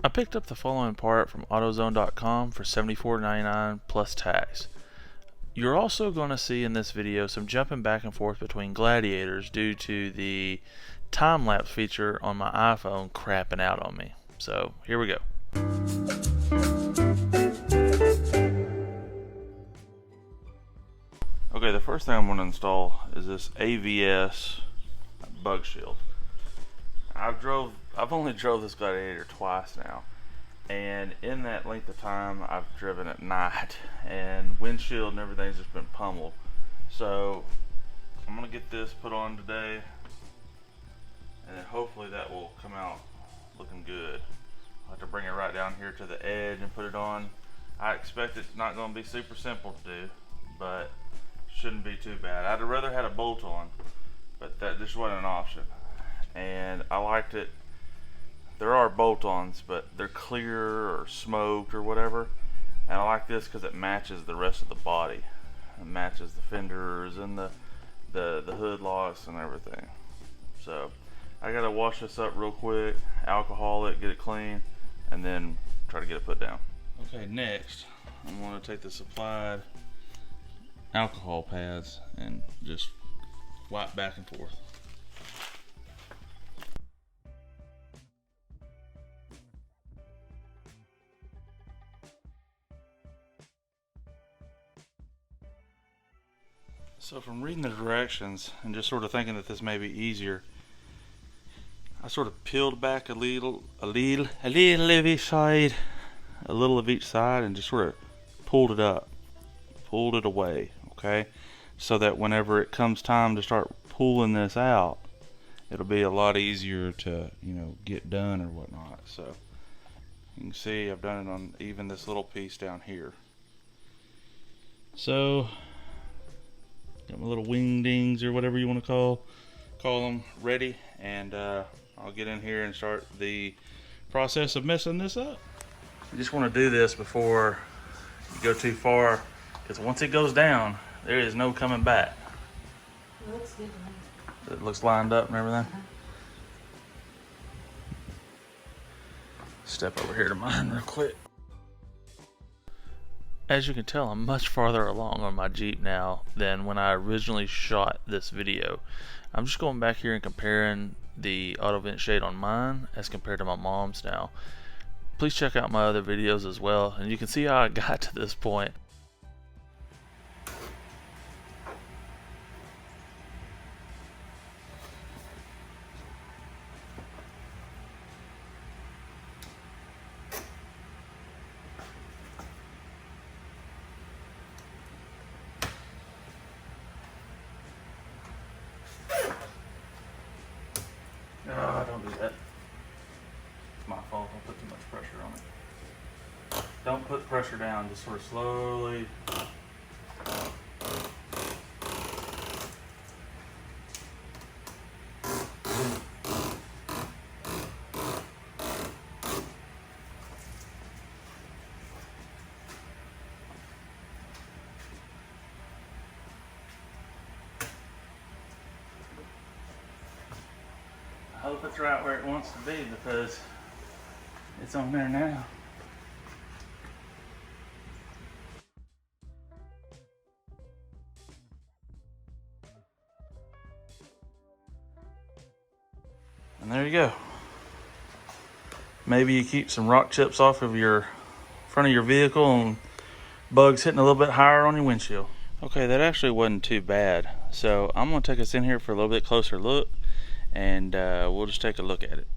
I picked up the following part from AutoZone.com for $74.99 plus tax. You're also going to see in this video some jumping back and forth between Gladiators due to the time-lapse feature on my iPhone crapping out on me. So here we go. Okay, the first thing I'm going to install is this AVS bug shield. I've only drove this Gladiator twice now, and in that length of time I've driven at night, and windshield and everything's just been pummeled. So I'm gonna get this put on today, and then hopefully that will come out looking good. I'll have to bring it right down here to the edge and put it on. I expect it's not going to be super simple to do, but shouldn't be too bad. I'd have rather had a bolt on, but that just wasn't an option. And I liked it. There are bolt-ons, but they're clear or smoked or whatever. And I like this because it matches the rest of the body. It matches the fenders and the hood locks and everything. So I gotta wash this up real quick, alcohol it, get it clean, and then try to get it put down. Okay, next I'm gonna take the supplied alcohol pads and just wipe back and forth. So from reading the directions and just sort of thinking that this may be easier, I sort of peeled back a little of each side, and just sort of pulled it up, pulled it away, okay? So that whenever it comes time to start pulling this out, it'll be a lot easier to, get done or whatnot. So you can see I've done it on even this little piece down here. So got my little wingdings or whatever you want to call them ready, and I'll get in here and start the process of messing this up. You just want to do this before you go too far, because once it goes down, there is no coming back. It looks good. It looks lined up and everything. Step over here to mine real quick. As you can tell, I'm much farther along on my Jeep now than when I originally shot this video. I'm just going back here and comparing the auto vent shade on mine as compared to my mom's now. Please check out my other videos as well, and you can see how I got to this point. Oh, don't do that. It's my fault. I put too much pressure on it. Don't put pressure down, just sort of slowly. I hope it's right where it wants to be, because it's on there now. And there you go. Maybe you keep some rock chips off of your front of your vehicle and bugs hitting a little bit higher on your windshield. Okay, that actually wasn't too bad. So I'm gonna take us in here for a little bit closer look, and we'll just take a look at it.